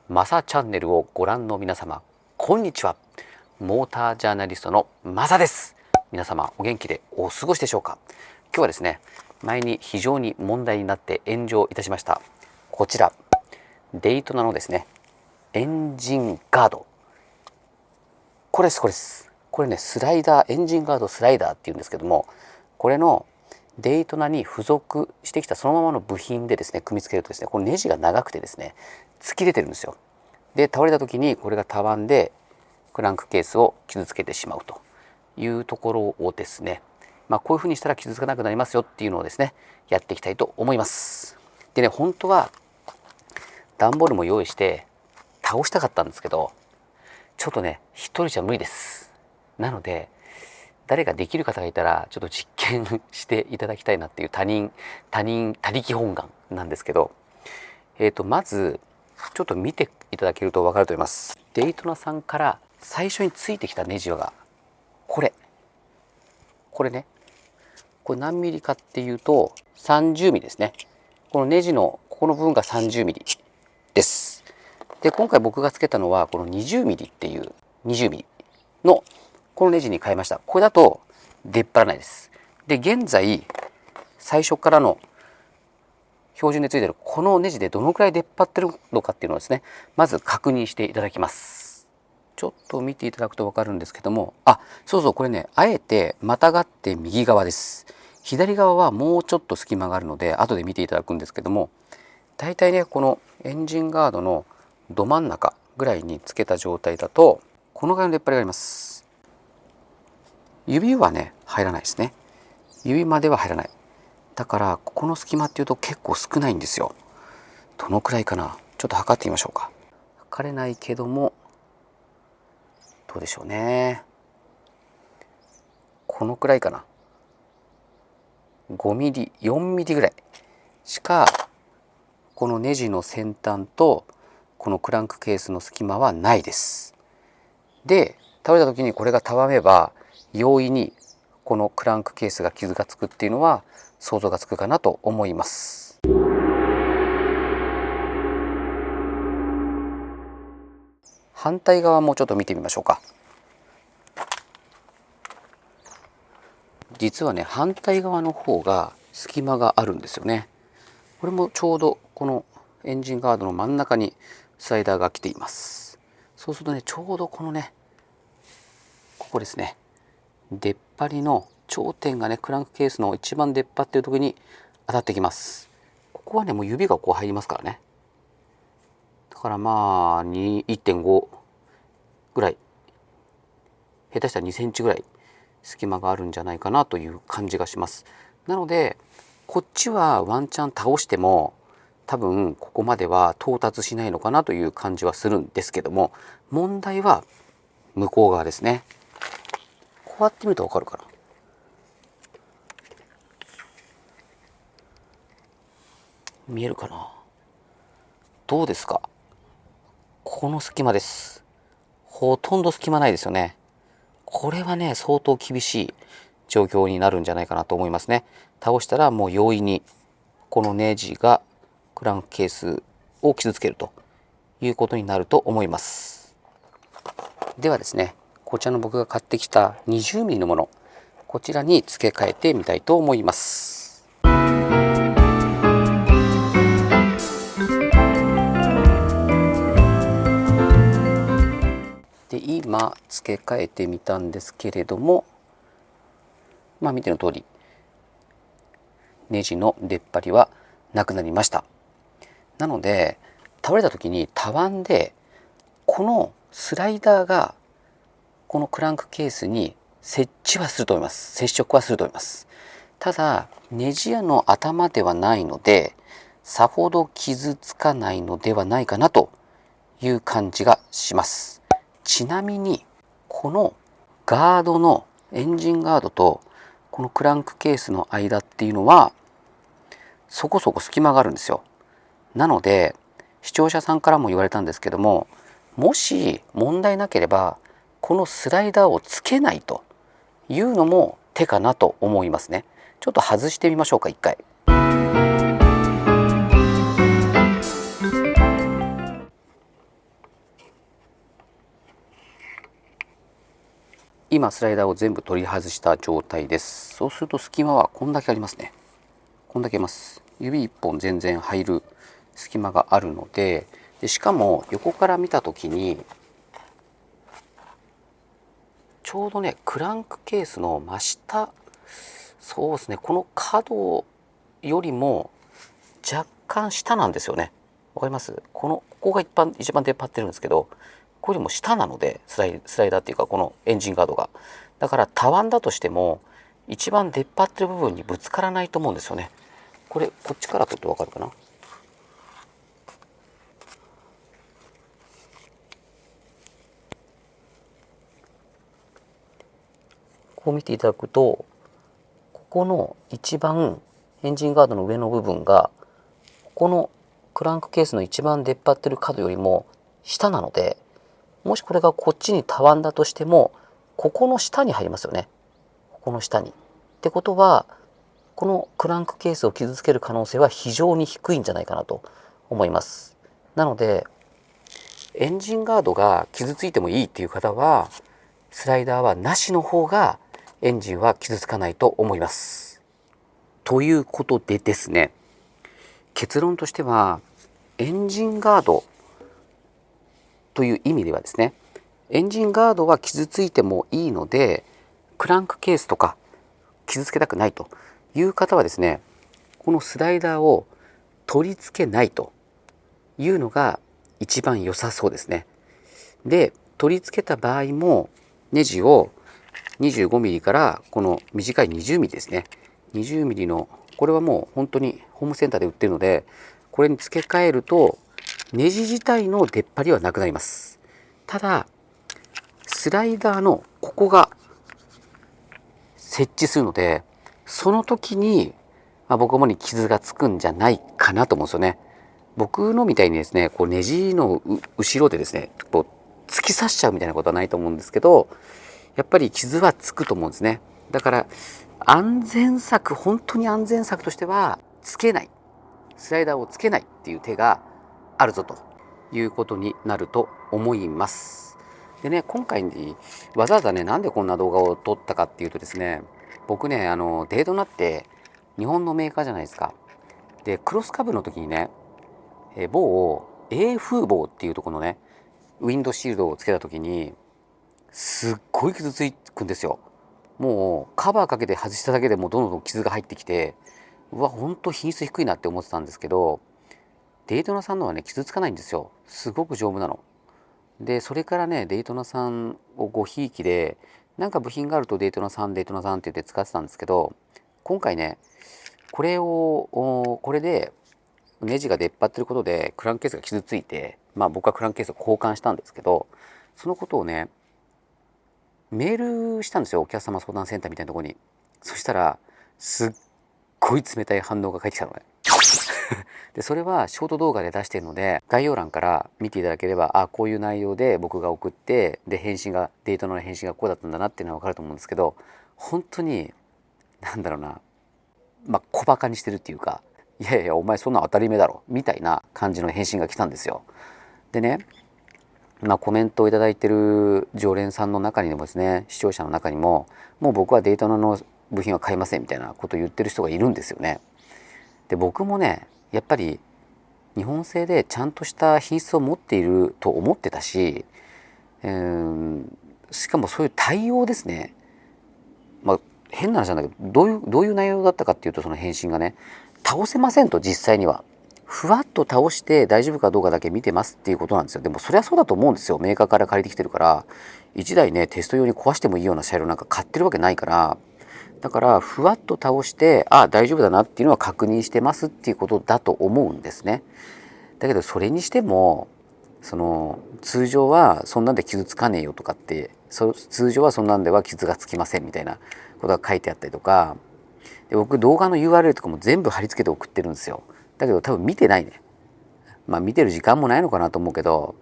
マサチャンネルをご覧の皆様、こんにちは。モータージャーナリストのマサです。皆様お元気でお過ごしでしょうか。今日はですね、前に非常に問題になって炎上いたしましたこちらデイトナのですね、エンジンガード、これです。これね、スライダー、エンジンガードスライダーっていうんですけども、これのデイトナに付属してきたそのままの部品でですね、組み付けるとですね、このネジが長くてですね、突き出てるんですよ。で、倒れた時にこれがたわんでクランクケースを傷つけてしまうというところをですね、こういうふうにしたら傷つかなくなりますよっていうのをですね、やっていきたいと思います。でね、本当は段ボールも用意して倒したかったんですけど、ちょっとね、一人じゃ無理です。なので誰かできる方がいたらちょっと実験していただきたいなっていう他力本願なんですけど、まずちょっと見ていただけると分かると思います。デイトナさんから最初についてきたネジがこれね、これ何ミリかっていうと30ミリですね。このネジのここの部分が30ミリです。で、今回僕がつけたのはこの20ミリっていう20ミリのこのネジに変えました。これだと出っ張らないです。で、現在最初からの標準でついてるこのネジでどのくらい出っ張ってるのかっていうのをですね、まず確認していただきます。ちょっと見ていただくと分かるんですけども、そうこれね、あえてまたがって右側です。左側はもうちょっと隙間があるので後で見ていただくんですけども、だいたいね、このエンジンガードのど真ん中ぐらいにつけた状態だとこのぐらいの出っ張りがあります。指はね、入らないですね。指までは入らない。だからここの隙間っていうと結構少ないんですよ。どのくらいかな、ちょっと測ってみましょうか。測れないけどもどうでしょうね。このくらいかな。5ミリ、4ミリぐらいしかこのネジの先端とこのクランクケースの隙間はないです。で、倒れた時にこれがたわめば容易にこのクランクケースが傷がつくっていうのは想像がつくかなと思います。反対側もちょっと見てみましょうか。実はね、反対側の方が隙間があるんですよね。これもちょうどこのエンジンガードの真ん中にスライダーが来ています。そうするとね、ちょうどこのね、ここですね、出っ張りの頂点がね、クランクケースの一番出っ張っている時に当たってきます。ここはね、もう指がこう入りますからね。だから1.5ぐらい、下手したら2センチぐらい隙間があるんじゃないかなという感じがします。なのでこっちはワンチャン倒しても多分ここまでは到達しないのかなという感じはするんですけども、問題は向こう側ですね。こうやって見ると分かるかな。見えるかな。どうですか。この隙間です。ほとんど隙間ないですよね。これはね、相当厳しい状況になるんじゃないかなと思いますね。倒したらもう容易にこのネジがクランクケースを傷つけるということになると思います。ではですね、こちらの僕が買ってきた20ミリのもの、こちらに付け替えてみたいと思います。で、今付け替えてみたんですけれども、見ての通りネジの出っ張りはなくなりました。なので倒れた時にたわんでこのスライダーがこのクランクケースに接触はすると思います。ただネジ屋の頭ではないのでさほど傷つかないのではないかなという感じがします。ちなみにこのガードのエンジンガードとこのクランクケースの間っていうのはそこそこ隙間があるんですよ。なので視聴者さんからも言われたんですけども、もし問題なければこのスライダーをつけないというのも手かなと思いますね。ちょっと外してみましょうか、一回。今スライダーを全部取り外した状態です。そうすると隙間はこんだけありますね。こんだけあります。指1本全然入る隙間があるので、しかも横から見た時にちょうどねクランクケースの真下、そうですね、この角よりも若干下なんですよね。わかります？ここが一番出っ張ってるんですけど、これよりも下なので、スライダーっていうかこのエンジンガードが、だからたわんだとしても一番出っ張ってる部分にぶつからないと思うんですよね。こっちから撮ってわかるかな。こう見ていただくと、ここの一番エンジンガードの上の部分がここのクランクケースの一番出っ張ってる角よりも下なので、もしこれがこっちにたわんだとしてもここの下に入りますよね。ここの下に。ってことはこのクランクケースを傷つける可能性は非常に低いんじゃないかなと思います。なのでエンジンガードが傷ついてもいいっていう方はスライダーはなしの方がエンジンは傷つかないと思います。ということでですね、結論としてはエンジンガードという意味ではですね、エンジンガードは傷ついてもいいのでクランクケースとか傷つけたくないという方はですね、このスライダーを取り付けないというのが一番良さそうですね。で、取り付けた場合もネジを 25mm からこの短い 20mm ですね、 20mm のこれはもう本当にホームセンターで売ってるので、これに付け替えるとネジ自体の出っ張りはなくなります。ただスライダーのここが設置するので、その時に、僕もに傷がつくんじゃないかなと思うんですよね。僕のみたいにですね、こうネジの後ろでですね、こう突き刺しちゃうみたいなことはないと思うんですけど、やっぱり傷はつくと思うんですね。だから安全策、本当に安全策としてはつけない、スライダーをつけないっていう手があるぞということになると思います。でね、今回わざわざね、なんでこんな動画を撮ったかっていうとですね、僕ね、デートナって日本のメーカーじゃないですか。で、クロスカブの時にね、某英風防っていうところのね、ウィンドシールドをつけた時に、すっごい傷つくんですよ。もうカバーかけて外しただけでもうどんどん傷が入ってきて、うわ、ほんと品質低いなって思ってたんですけど、デイトナさんのはね、傷つかないんですよ。すごく丈夫なの。で、それからね、デイトナさんをごひいきで、なんか部品があるとデイトナさんって言って使ってたんですけど、今回ね、これでネジが出っ張ってることでクランケースが傷ついて、僕はクランケースを交換したんですけど、そのことをね、メールしたんですよ、お客様相談センターみたいなところに。そしたらすっごい冷たい反応が返ってきたのね。でそれはショート動画で出しているので、概要欄から見ていただければ、こういう内容で僕が送って、でデートの返信がこうだったんだなっていうのは分かると思うんですけど、本当になんだろうな、小バカにしてるっていうか、いやいやお前そんな当たり前だろみたいな感じの返信が来たんですよ。でね、コメントをいただいてる常連さんの中にもですね、視聴者の中にも、もう僕はデートナの部品は買いませんみたいなことを言ってる人がいるんですよね。で僕もね、やっぱり日本製でちゃんとした品質を持っていると思ってたし、しかもそういう対応ですね。変な話なんだけど、どういう内容だったかっていうと、その返信がね、倒せませんと、実際にはふわっと倒して大丈夫かどうかだけ見てますっていうことなんですよ。でもそりゃそうだと思うんですよ。メーカーから借りてきてるから、1台ねテスト用に壊してもいいような車両なんか買ってるわけないから、だからふわっと倒して、大丈夫だなっていうのは確認してますっていうことだと思うんですね。だけどそれにしても、通常はそんなんで傷つかねえよとかって、通常はそんなんでは傷がつきませんみたいなことが書いてあったりとかで、僕動画の URL とかも全部貼り付けて送ってるんですよ。だけど多分見てないね。見てる時間もないのかなと思うけど、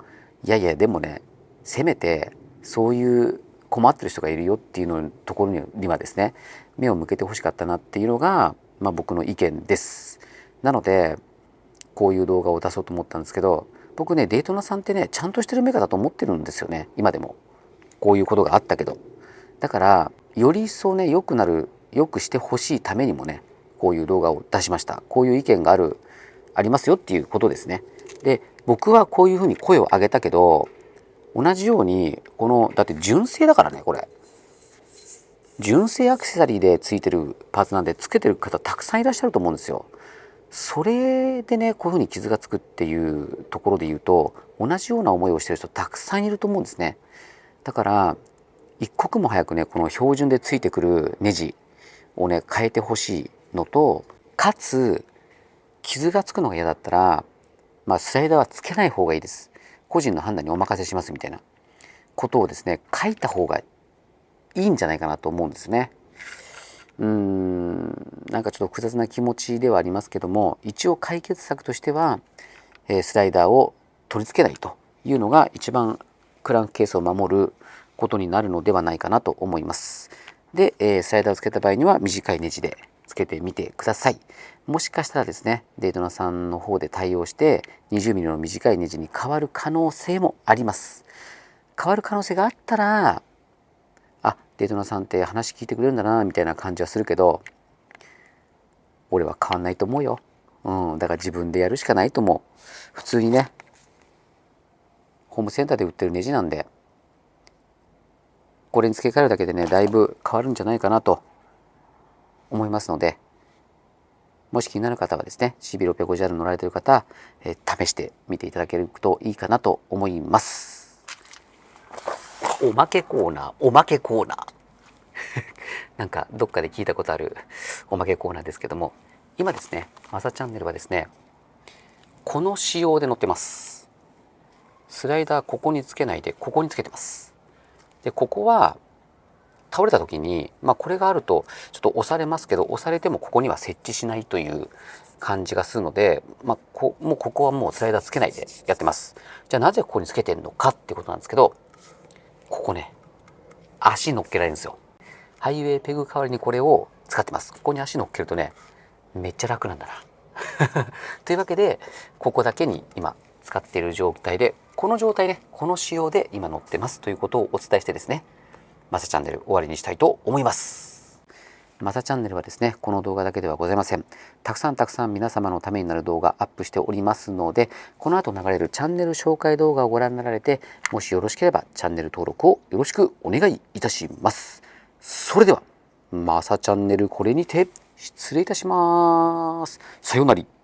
いやいやでもね、せめてそういう困ってる人がいるよっていうのところにはですね、目を向けてほしかったなっていうのが、僕の意見です。なのでこういう動画を出そうと思ったんですけど、僕ね、デイトナさんってね、ちゃんとしてるメカだと思ってるんですよね、今でも。こういうことがあったけど。だからより一層ね良くしてほしいためにもね、こういう動画を出しました。こういう意見がありますよっていうことですね。で、僕はこういうふうに声を上げたけど、同じようにだって純正だからね、これ純正アクセサリーでついてるパーツなんで、つけてる方たくさんいらっしゃると思うんですよ。それでね、こういうふうに傷がつくっていうところで言うと、同じような思いをしてる人たくさんいると思うんですね。だから一刻も早くね、この標準でついてくるネジをね変えてほしいのと、かつ傷がつくのが嫌だったら、スライダーはつけない方がいいです。個人の判断にお任せしますみたいなことをですね書いた方がいいんじゃないかなと思うんですね。なんかちょっと複雑な気持ちではありますけども、一応解決策としては、スライダーを取り付けないというのが一番クランクケースを守ることになるのではないかなと思います。で、スライダーをつけた場合には短いネジでつけてみてください。もしかしたらですね、デイトナさんの方で対応して 20mm の短いネジに変わる可能性もあります。変わる可能性があったら、デイトナさんって話聞いてくれるんだなみたいな感じはするけど、俺は変わんないと思うよ。だから自分でやるしかないと思う。普通にね、ホームセンターで売ってるネジなんで、これに付け替えるだけでね、だいぶ変わるんじゃないかなと思いますので、もし気になる方はですね、 CB650R 乗られている方、試してみていただけるといいかなと思います。おまけコーナーなんかどっかで聞いたことあるおまけコーナーですけども、今ですね、マサチャンネルはですね、この仕様で乗ってます。スライダーここにつけないでここにつけてます。で、ここは倒れた時に、これがあるとちょっと押されますけど、押されてもここには設置しないという感じがするので、もうここはもうスライダーつけないでやってます。じゃあなぜここにつけてんのかってことなんですけど、ここね、足乗っけられるんですよ。ハイウェイペグ代わりにこれを使ってます。ここに足乗っけるとね、めっちゃ楽なんだなというわけで、ここだけに今使っている状態で、この状態ね、この仕様で今乗ってますということをお伝えしてですね、マサチャンネル終わりにしたいと思います。マサチャンネルはですね、この動画だけではございません。たくさん皆様のためになる動画アップしておりますので、この後流れるチャンネル紹介動画をご覧になられて、もしよろしければチャンネル登録をよろしくお願いいたします。それではマサチャンネルこれにて失礼いたします。さようなら。